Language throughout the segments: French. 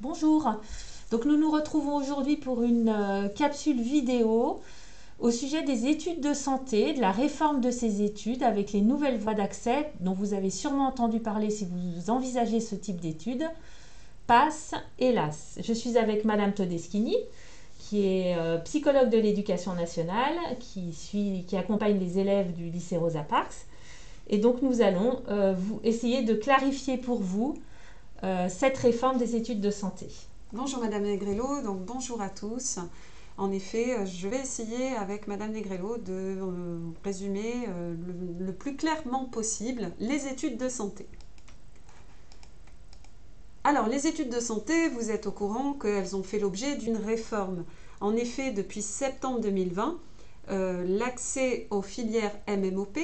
Bonjour, donc nous nous retrouvons aujourd'hui pour une capsule vidéo au sujet des études de santé, de la réforme de ces études avec les nouvelles voies d'accès dont vous avez sûrement entendu parler si vous envisagez ce type d'études, PASS et LAS. Je suis avec Madame Todeschini qui est psychologue de l'éducation nationale, qui accompagne les élèves du lycée Rosa Parks. Et donc nous allons essayer de clarifier pour vous cette réforme des études de santé. Bonjour Madame Negrello, donc bonjour à tous. En effet, je vais essayer avec Madame Negrello de résumer le plus clairement possible les études de santé. Alors, les études de santé, vous êtes au courant qu'elles ont fait l'objet d'une réforme. En effet, depuis septembre 2020, l'accès aux filières MMOP,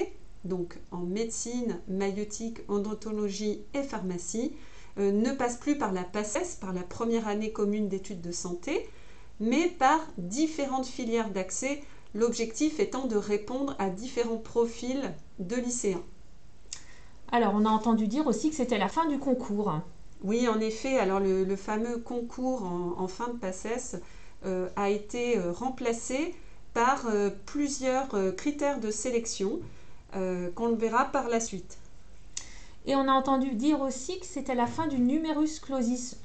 donc en médecine, maïeutique, odontologie et pharmacie, ne passe plus par la PACES, par la première année commune d'études de santé, mais par différentes filières d'accès, l'objectif étant de répondre à différents profils de lycéens. Alors, on a entendu dire aussi que c'était la fin du concours. Oui, en effet, alors le fameux concours en fin de PACES a été remplacé par plusieurs critères de sélection qu'on verra par la suite. Et on a entendu dire aussi que c'était la fin du numerus clausus.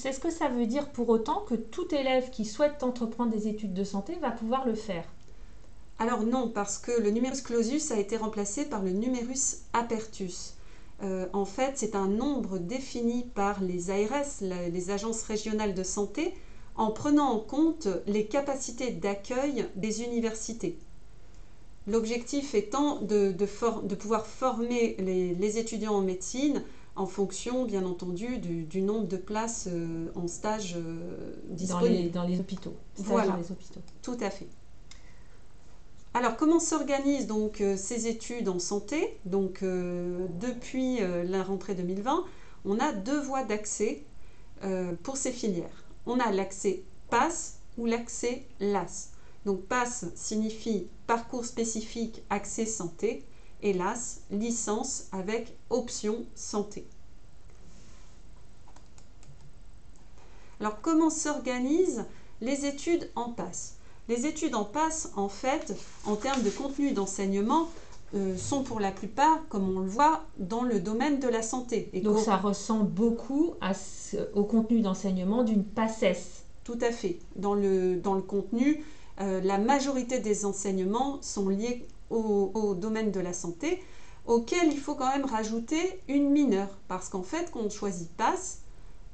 Est-ce que ça veut dire pour autant que tout élève qui souhaite entreprendre des études de santé va pouvoir le faire? Alors non, parce que le numerus clausus a été remplacé par le numerus apertus. En fait, c'est un nombre défini par les ARS, les agences régionales de santé, en prenant en compte les capacités d'accueil des universités. L'objectif étant de pouvoir former les étudiants en médecine en fonction, bien entendu, du nombre de places en stage disponibles. Dans les hôpitaux. Voilà, Dans les hôpitaux. tout à fait. Alors, comment s'organisent donc ces études en santé? Donc, depuis la rentrée 2020, on a deux voies d'accès pour ces filières. On a l'accès PASS ou l'accès LAS. Donc, PASS signifie parcours spécifique accès santé et LAS, licence avec option santé. Alors, comment s'organisent les études en PASS? Les études en PASS, en fait, en termes de contenu d'enseignement, sont pour la plupart, comme on le voit, dans le domaine de la santé. Et donc ça ressemble beaucoup au contenu d'enseignement d'une PACES. Tout à fait. Dans le contenu, la majorité des enseignements sont liés au domaine de la santé, auquel il faut quand même rajouter une mineure. Parce qu'en fait, quand on choisit PASS,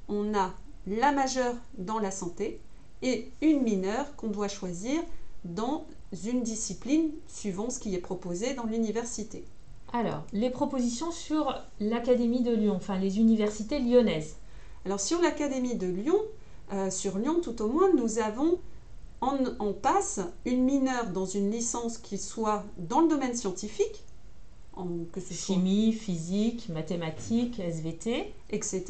on a la majeure dans la santé et une mineure qu'on doit choisir dans une discipline suivant ce qui est proposé dans l'université. Alors, les propositions sur l'Académie de Lyon, enfin les universités lyonnaises. Alors sur l'Académie de Lyon, sur Lyon tout au moins, nous avons en PASS une mineure dans une licence qui soit dans le domaine scientifique, que ce soit chimie, physique, mathématiques, SVT, etc.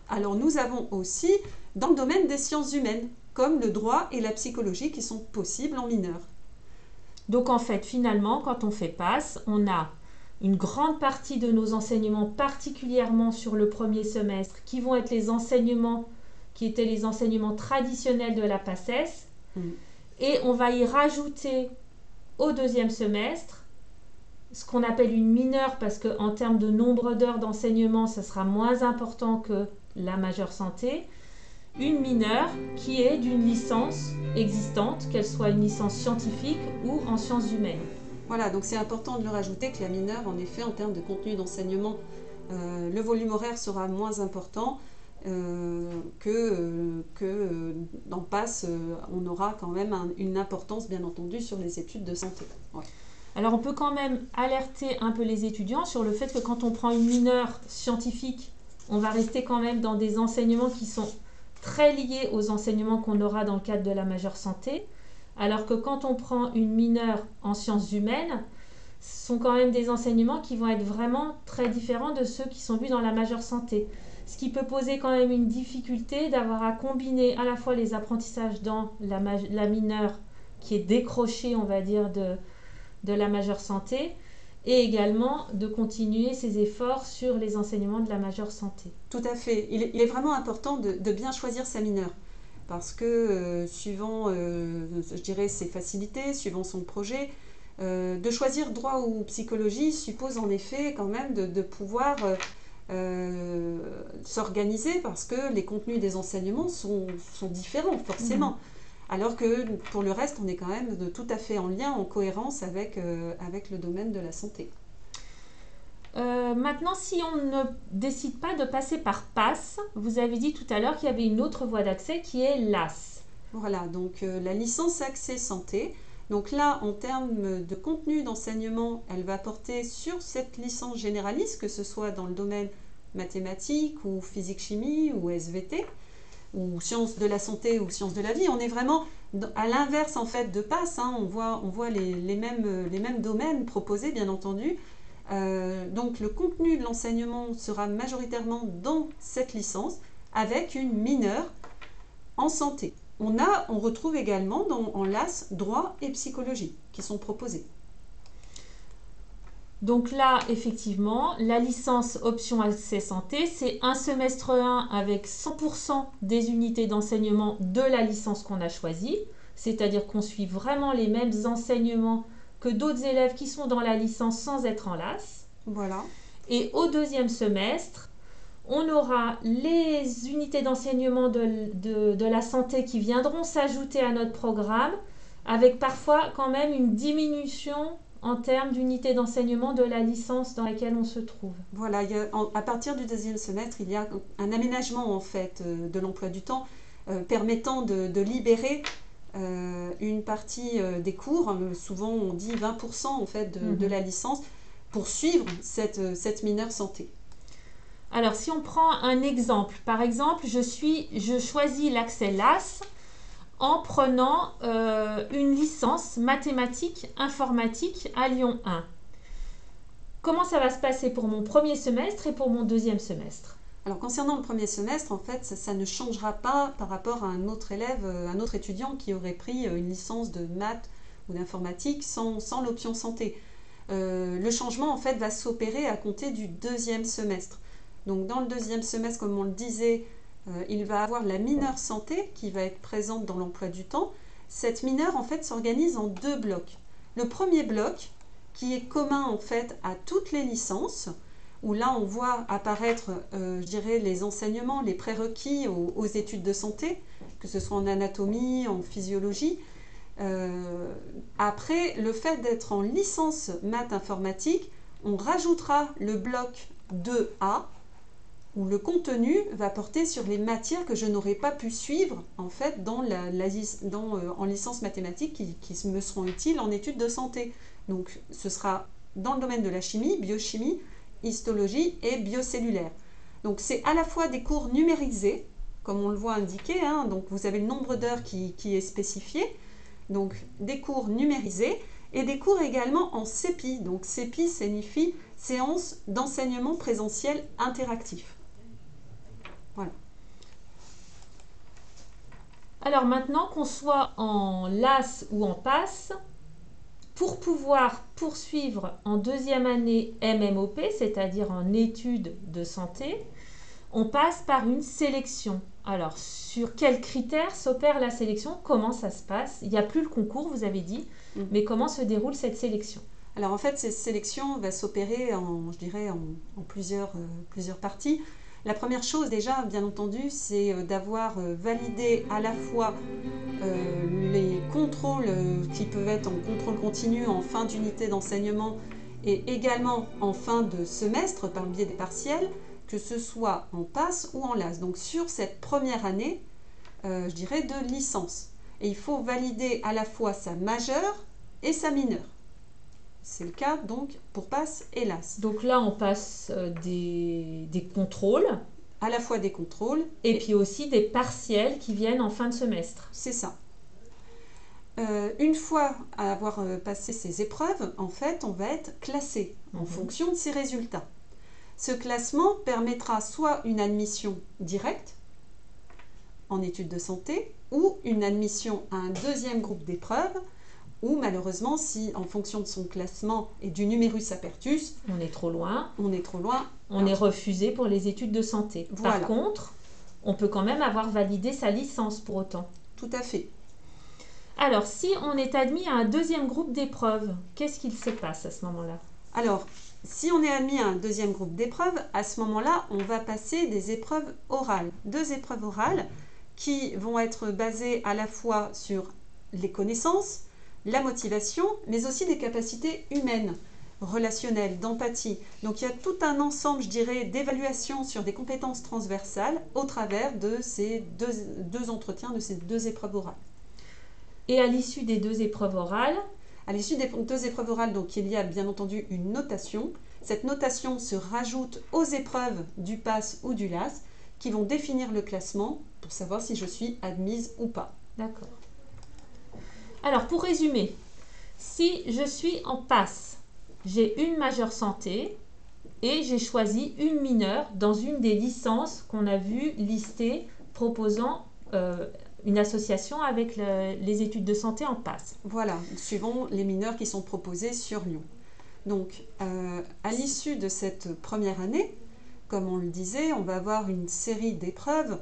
Alors nous avons aussi dans le domaine des sciences humaines, comme le droit et la psychologie qui sont possibles en mineur. Donc en fait, finalement, quand on fait PASS, on a une grande partie de nos enseignements, particulièrement sur le premier semestre, qui vont être les enseignements qui étaient les enseignements traditionnels de la PACES. Et on va y rajouter au deuxième semestre ce qu'on appelle une mineure, parce qu'en termes de nombre d'heures d'enseignement, ça sera moins important que la majeure santé. Une mineure qui est d'une licence existante, qu'elle soit une licence scientifique ou en sciences humaines. Voilà, donc c'est important de le rajouter que la mineure, en effet, en termes de contenu d'enseignement, le volume horaire sera moins important que dans PASS, on aura quand même une importance, bien entendu, sur les études de santé. Ouais. Alors on peut quand même alerter un peu les étudiants sur le fait que quand on prend une mineure scientifique, on va rester quand même dans des enseignements qui sont très liés aux enseignements qu'on aura dans le cadre de la majeure santé, alors que quand on prend une mineure en sciences humaines, ce sont quand même des enseignements qui vont être vraiment très différents de ceux qui sont vus dans la majeure santé. Ce qui peut poser quand même une difficulté d'avoir à combiner à la fois les apprentissages dans la mineure qui est décrochée, on va dire, de la majeure santé, et également de continuer ses efforts sur les enseignements de la majeure santé. Tout à fait. Il est vraiment important de bien choisir sa mineure parce que suivant, je dirais, ses facilités, suivant son projet, de choisir droit ou psychologie suppose en effet quand même de pouvoir s'organiser parce que les contenus des enseignements sont différents forcément. Alors que pour le reste, on est quand même tout à fait en lien, en cohérence avec le domaine de la santé. Maintenant, si on ne décide pas de passer par PASS, vous avez dit tout à l'heure qu'il y avait une autre voie d'accès qui est l'AS. Voilà, donc la licence accès santé. Donc là, en termes de contenu d'enseignement, elle va porter sur cette licence généraliste, que ce soit dans le domaine mathématiques ou physique-chimie ou SVT, ou sciences de la santé ou sciences de la vie. On est vraiment à l'inverse en fait de PASS, hein. On voit les mêmes domaines proposés, bien entendu. Donc le contenu de l'enseignement sera majoritairement dans cette licence avec une mineure en santé. On retrouve également en LAS droit et psychologie qui sont proposés. Donc là, effectivement, la licence option accès santé, c'est un semestre 1 avec 100% des unités d'enseignement de la licence qu'on a choisie, c'est-à-dire qu'on suit vraiment les mêmes enseignements que d'autres élèves qui sont dans la licence sans être en LAS. Voilà. Et au deuxième semestre, on aura les unités d'enseignement de la santé qui viendront s'ajouter à notre programme, avec parfois quand même une diminution en termes d'unités d'enseignement de la licence dans laquelle on se trouve. Voilà, à partir du deuxième semestre, il y a un aménagement en fait de l'emploi du temps permettant de libérer une partie des cours, souvent on dit 20% en fait de la licence, pour suivre cette mineure santé. Alors si on prend un exemple, par exemple, je choisis l'accès LAS en prenant une licence mathématiques informatique à Lyon 1. Comment ça va se passer pour mon premier semestre et pour mon deuxième semestre? Alors concernant le premier semestre, en fait, ça ne changera pas par rapport à un autre élève, un autre étudiant qui aurait pris une licence de maths ou d'informatique sans l'option santé. Le changement en fait va s'opérer à compter du deuxième semestre. Donc dans le deuxième semestre, comme on le disait, il va avoir la mineure santé qui va être présente dans l'emploi du temps. Cette mineure en fait s'organise en deux blocs. Le premier bloc qui est commun en fait à toutes les licences, où là on voit apparaître, je dirais, les enseignements, les prérequis aux études de santé, que ce soit en anatomie, en physiologie. Après, le fait d'être en licence maths informatique, on rajoutera le bloc 2A, où le contenu va porter sur les matières que je n'aurais pas pu suivre en fait en licence mathématique qui me seront utiles en études de santé. Donc ce sera dans le domaine de la chimie, biochimie, histologie et biocellulaire. Donc c'est à la fois des cours numérisés, comme on le voit indiqué, hein, donc vous avez le nombre d'heures qui est spécifié, donc des cours numérisés et des cours également en CEPI. Donc CEPI signifie séance d'enseignement présentiel interactif. Voilà. Alors maintenant qu'on soit en LAS ou en PASS, pour pouvoir poursuivre en deuxième année MMOP, c'est-à-dire en études de santé, on passe par une sélection. Alors, sur quels critères s'opère la sélection? Comment ça se passe? Il n'y a plus le concours, vous avez dit, mais comment se déroule cette sélection? Alors en fait, cette sélection va s'opérer en plusieurs parties. La première chose déjà, bien entendu, c'est d'avoir validé à la fois les contrôles qui peuvent être en contrôle continu en fin d'unité d'enseignement et également en fin de semestre par le biais des partiels, que ce soit en PASS ou en LAS. Donc sur cette première année, je dirais, de licence. Et il faut valider à la fois sa majeure et sa mineure. C'est le cas donc pour PASS et LAS. Donc là, on passe des contrôles. À la fois des contrôles. Et puis aussi des partiels qui viennent en fin de semestre. C'est ça. Une fois avoir passé ces épreuves, en fait, on va être classé en fonction de ses résultats. Ce classement permettra soit une admission directe en études de santé ou une admission à un deuxième groupe d'épreuves Ou malheureusement, si en fonction de son classement et du numerus apertus, On est trop loin, on est trop loin, on est refusé pour les études de santé. Voilà. Par contre, on peut quand même avoir validé sa licence pour autant. tout à fait. Alors, si on est admis à un deuxième groupe d'épreuves, qu'est-ce qu'il se passe à ce moment-là? Alors, si on est admis à un deuxième groupe d'épreuves, à ce moment-là, on va passer des épreuves orales. 2 épreuves orales qui vont être basées à la fois sur les connaissances, la motivation, mais aussi des capacités humaines, relationnelles, d'empathie. Donc il y a tout un ensemble, je dirais, d'évaluations sur des compétences transversales au travers de ces deux entretiens, de ces 2 épreuves orales. Et à l'issue des 2 épreuves orales, À l'issue des 2 épreuves orales, donc, il y a bien entendu une notation. Cette notation se rajoute aux épreuves du PASS ou du LAS qui vont définir le classement pour savoir si je suis admise ou pas. d'accord. Alors, pour résumer, si je suis en PASS, j'ai une majeure santé et j'ai choisi une mineure dans une des licences qu'on a vues listées proposant une association avec les études de santé en PASS. Voilà, suivant les mineurs qui sont proposés sur Lyon. Donc, à l'issue de cette première année, comme on le disait, on va avoir une série d'épreuves.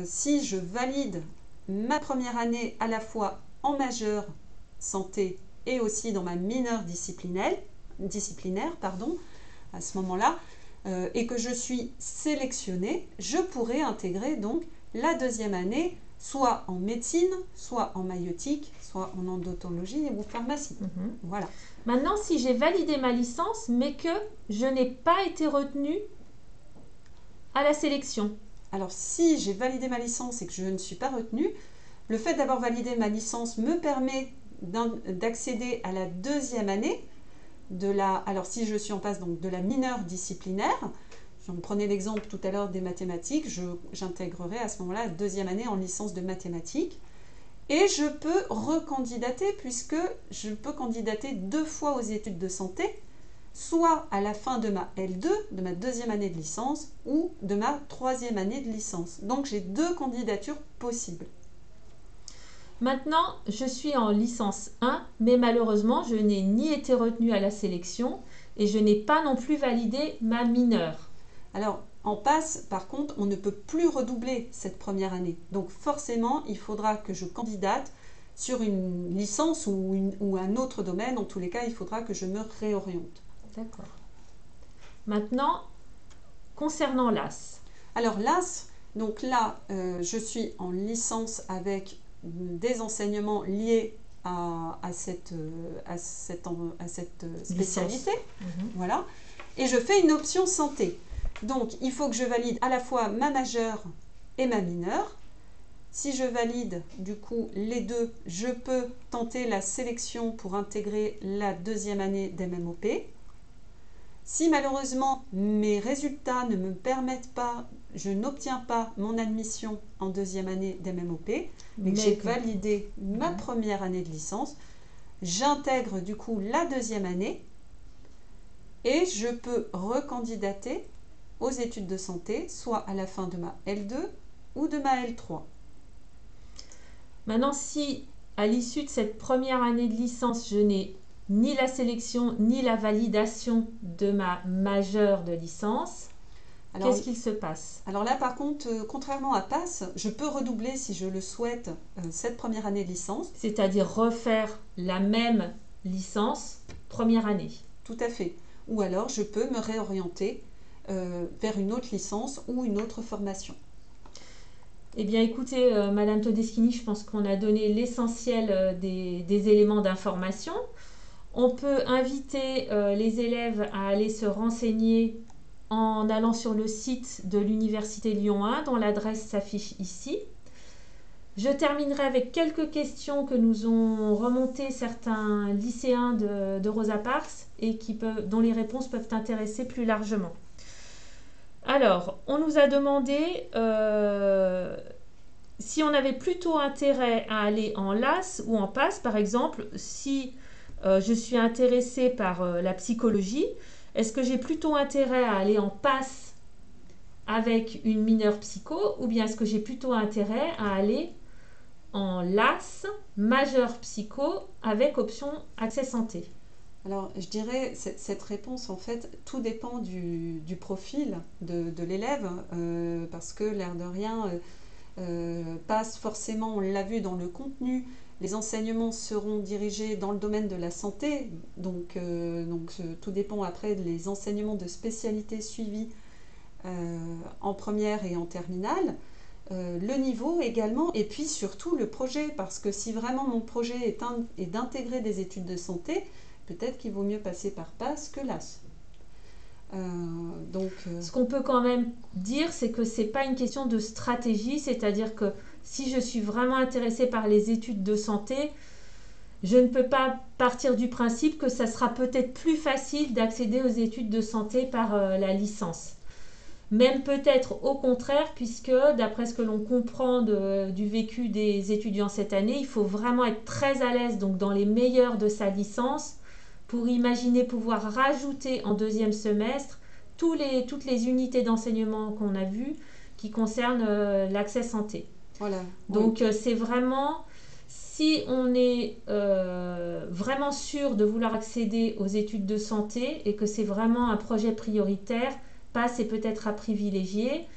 Si je valide ma première année à la fois en majeure santé et aussi dans ma mineure disciplinaire, à ce moment-là, et que je suis sélectionnée, je pourrai intégrer donc la deuxième année, soit en médecine, soit en maïeutique, soit en odontologie ou pharmacie. Voilà. Maintenant, si j'ai validé ma licence, mais que je n'ai pas été retenue à la sélection, Alors, si j'ai validé ma licence et que je ne suis pas retenue, le fait d'avoir validé ma licence me permet d'accéder à la deuxième année alors si je suis en passe donc de la mineure disciplinaire. On prenait l'exemple tout à l'heure des mathématiques, j'intégrerai à ce moment-là la deuxième année en licence de mathématiques. Et je peux recandidater puisque je peux candidater 2 fois aux études de santé, soit à la fin de ma L2, de ma deuxième année de licence, ou de ma troisième année de licence. Donc j'ai 2 candidatures possibles. maintenant je suis en licence 1, mais malheureusement je n'ai ni été retenue à la sélection et je n'ai pas non plus validé ma mineure. Alors, en PASS, par contre, on ne peut plus redoubler cette première année. Donc forcément, il faudra que je candidate sur une licence ou un autre domaine. En tous les cas, il faudra que je me réoriente. D'accord. Maintenant, concernant l'AS. Alors l'AS, donc là, je suis en licence avec des enseignements liés à cette spécialité. Voilà. Et je fais une option santé. Donc, il faut que je valide à la fois ma majeure et ma mineure. Si je valide, du coup, les 2, je peux tenter la sélection pour intégrer la deuxième année d'MMOP. Si malheureusement, mes résultats ne me permettent pas, je n'obtiens pas mon admission en deuxième année d'MMOP, mais que j'ai validé ma première année de licence, j'intègre du coup la deuxième année et je peux recandidater aux études de santé, soit à la fin de ma L2 ou de ma L3. Maintenant, si à l'issue de cette première année de licence, je n'ai ni la sélection ni la validation de ma majeure de licence, qu'est-ce qu'il se passe? Alors là, par contre, contrairement à PASS, je peux redoubler si je le souhaite cette première année de licence. C'est-à-dire refaire la même licence première année. Tout à fait. Ou alors, je peux me réorienter vers une autre licence ou une autre formation. Eh bien, écoutez, Madame Todeschini, je pense qu'on a donné l'essentiel des éléments d'information. On peut inviter les élèves à aller se renseigner en allant sur le site de l'Université Lyon 1, dont l'adresse s'affiche ici. Je terminerai avec quelques questions que nous ont remontées certains lycéens de Rosa Parks et dont les réponses peuvent intéresser plus largement. Alors, on nous a demandé si on avait plutôt intérêt à aller en LAS ou en PASS. Par exemple, si je suis intéressée par la psychologie, est-ce que j'ai plutôt intérêt à aller en PASS avec une mineure psycho ou bien est-ce que j'ai plutôt intérêt à aller en LAS, majeur psycho, avec option accès santé? Alors, je dirais, cette réponse, en fait, tout dépend du profil de l'élève, parce que l'air de rien passe forcément, on l'a vu dans le contenu, les enseignements seront dirigés dans le domaine de la santé, donc tout dépend après des enseignements de spécialité suivis en première et en terminale. Le niveau également, et puis surtout le projet, parce que si vraiment mon projet est d'intégrer des études de santé, peut-être qu'il vaut mieux passer par PASS que LAS. Ce qu'on peut quand même dire, c'est que c'est pas une question de stratégie, c'est-à-dire que si je suis vraiment intéressée par les études de santé, je ne peux pas partir du principe que ça sera peut-être plus facile d'accéder aux études de santé par la licence. Même peut-être au contraire, puisque d'après ce que l'on comprend du vécu des étudiants cette année, il faut vraiment être très à l'aise donc dans les meilleurs de sa licence pour imaginer pouvoir rajouter en deuxième semestre toutes les unités d'enseignement qu'on a vues qui concernent l'accès santé. Voilà. Donc c'est vraiment, si on est vraiment sûr de vouloir accéder aux études de santé et que c'est vraiment un projet prioritaire, PASS est peut-être à privilégier.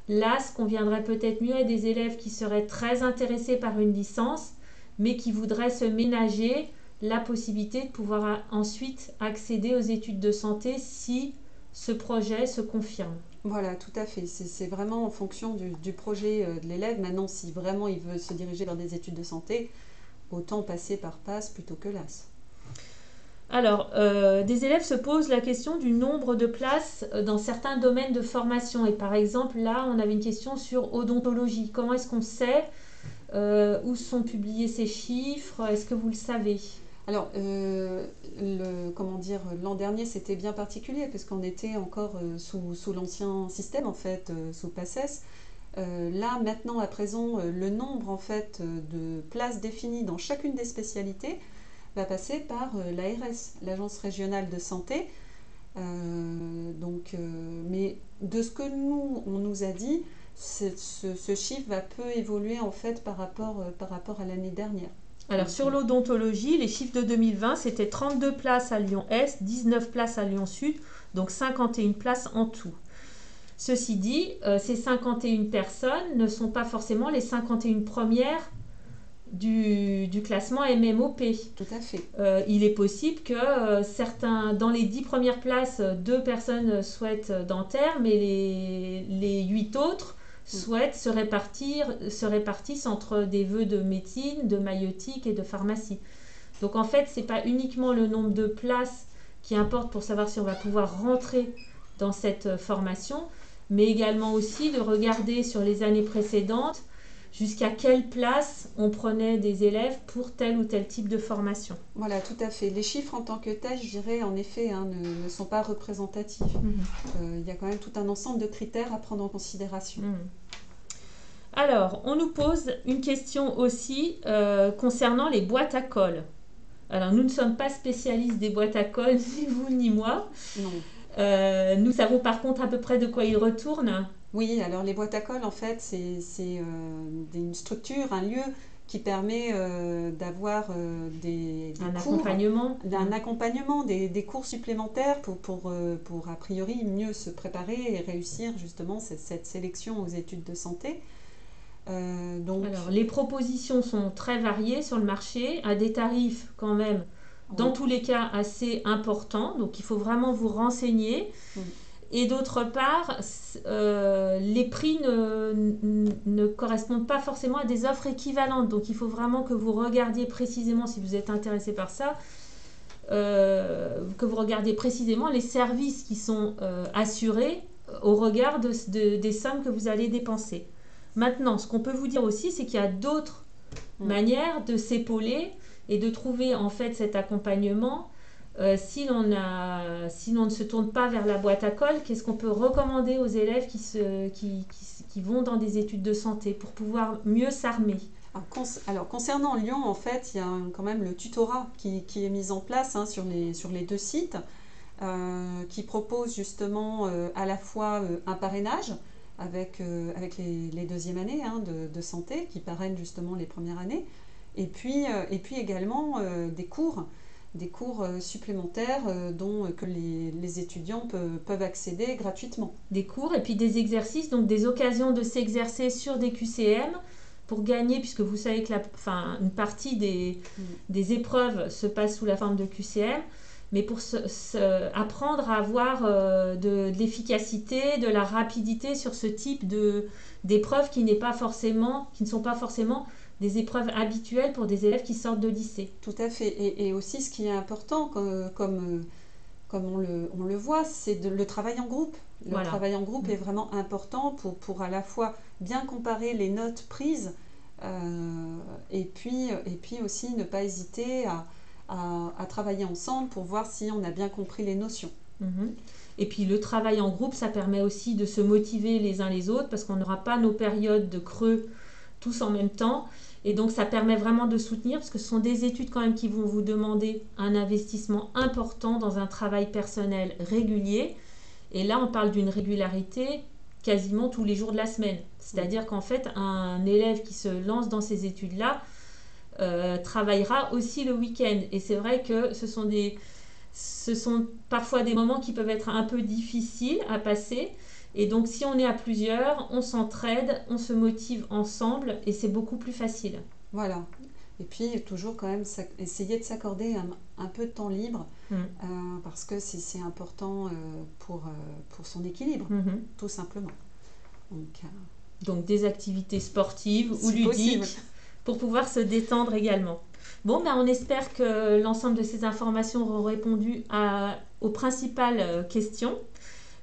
LAS conviendrait peut-être mieux à des élèves qui seraient très intéressés par une licence, mais qui voudraient se ménager la possibilité de pouvoir ensuite accéder aux études de santé si ce projet se confirme. Voilà, tout à fait. C'est vraiment en fonction du projet de l'élève. Maintenant, si vraiment il veut se diriger vers des études de santé, autant passer par PASS plutôt que LAS. Alors, des élèves se posent la question du nombre de places dans certains domaines de formation. Et par exemple, là, on avait une question sur odontologie. Comment est-ce qu'on sait où sont publiés ces chiffres? Est-ce que vous le savez? Alors, l'an dernier, c'était bien particulier parce qu'on était encore sous l'ancien système, en fait, sous PACES. Là, maintenant, à présent, le nombre, en fait, de places définies dans chacune des spécialités va passer par l'ARS, l'Agence régionale de santé. Mais de ce que on nous a dit, ce chiffre va peu évoluer, en fait, par rapport à l'année dernière. Alors, sur l'odontologie, les chiffres de 2020, c'était 32 places à Lyon-Est, 19 places à Lyon-Sud, donc 51 places en tout. Ceci dit, ces 51 personnes ne sont pas forcément les 51 premières du classement MMOP. Tout à fait. Il est possible que dans les 10 premières places, 2 personnes souhaitent dentaire, mais les 8 autres souhaitent se répartissent entre des vœux de médecine, de maïeutique et de pharmacie. Donc en fait, ce n'est pas uniquement le nombre de places qui importe pour savoir si on va pouvoir rentrer dans cette formation, mais également aussi de regarder sur les années précédentes jusqu'à quelle place on prenait des élèves pour tel ou tel type de formation. Voilà, tout à fait. Les chiffres en tant que tels, je dirais, en effet, ne sont pas représentatifs. Il y a quand même tout un ensemble de critères à prendre en considération. Alors, on nous pose une question aussi concernant les boîtes à colle. Alors, nous ne sommes pas spécialistes des boîtes à colle, ni vous ni moi. Non. Nous savons par contre à peu près de quoi ils retournent. Oui, alors les boîtes à colle, en fait, c'est une structure, un lieu qui permet d'avoir des cours, accompagnement, des cours supplémentaires pour a priori mieux se préparer et réussir justement cette sélection aux études de santé. Alors, les propositions sont très variées sur le marché, à des tarifs quand même, dans tous les cas, assez importants. Donc, il faut vraiment vous renseigner. Et d'autre part, les prix ne correspondent pas forcément à des offres équivalentes. Donc, il faut vraiment que vous regardiez précisément, si vous êtes intéressé par ça, que vous regardiez précisément les services qui sont assurés au regard des sommes que vous allez dépenser. Maintenant, ce qu'on peut vous dire aussi, c'est qu'il y a d'autres manières de s'épauler et de trouver en fait cet accompagnement. Si l'on ne se tourne pas vers la boîte à colle, qu'est-ce qu'on peut recommander aux élèves qui vont dans des études de santé pour pouvoir mieux s'armer? Alors, concernant Lyon, en fait, il y a quand même le tutorat qui est mis en place sur les 2 sites, qui propose justement à la fois un parrainage. avec les deuxièmes années de santé qui parrainent justement les premières années. Et puis également des cours supplémentaires que les étudiants peuvent accéder gratuitement. Des cours et puis des exercices, donc des occasions de s'exercer sur des QCM pour gagner, puisque vous savez que une partie des épreuves se passe sous la forme de QCM, mais pour apprendre à avoir de l'efficacité, de la rapidité sur ce type d'épreuves qui ne sont pas forcément des épreuves habituelles pour des élèves qui sortent de lycée. Tout à fait. Et aussi, ce qui est important, comme on le voit, c'est le travail en groupe. Le travail en groupe est vraiment important pour à la fois bien comparer les notes prises et puis aussi ne pas hésiter à travailler ensemble pour voir si on a bien compris les notions. Et puis le travail en groupe, ça permet aussi de se motiver les uns les autres parce qu'on n'aura pas nos périodes de creux tous en même temps. Et donc ça permet vraiment de soutenir parce que ce sont des études quand même qui vont vous demander un investissement important dans un travail personnel régulier. Et là, on parle d'une régularité quasiment tous les jours de la semaine. C'est-à-dire qu'en fait, un élève qui se lance dans ces études-là travaillera aussi le week-end. Et c'est vrai que ce sont parfois des moments qui peuvent être un peu difficiles à passer. Et donc, si on est à plusieurs, on s'entraide, on se motive ensemble et c'est beaucoup plus facile. Voilà. Et puis, toujours quand même essayer de s'accorder un peu de temps libre parce que c'est important pour son équilibre, tout simplement. Donc, des activités sportives ou ludiques pour pouvoir se détendre également. Bon, on espère que l'ensemble de ces informations auront répondu aux principales questions.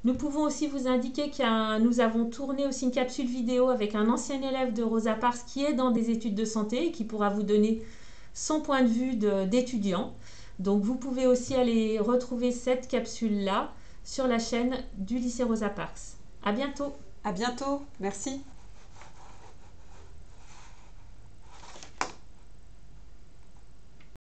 Nous pouvons aussi vous indiquer que nous avons tourné aussi une capsule vidéo avec un ancien élève de Rosa Parks qui est dans des études de santé et qui pourra vous donner son point de vue d'étudiant. Donc vous pouvez aussi aller retrouver cette capsule-là sur la chaîne du lycée Rosa Parks. À bientôt. À bientôt. Merci.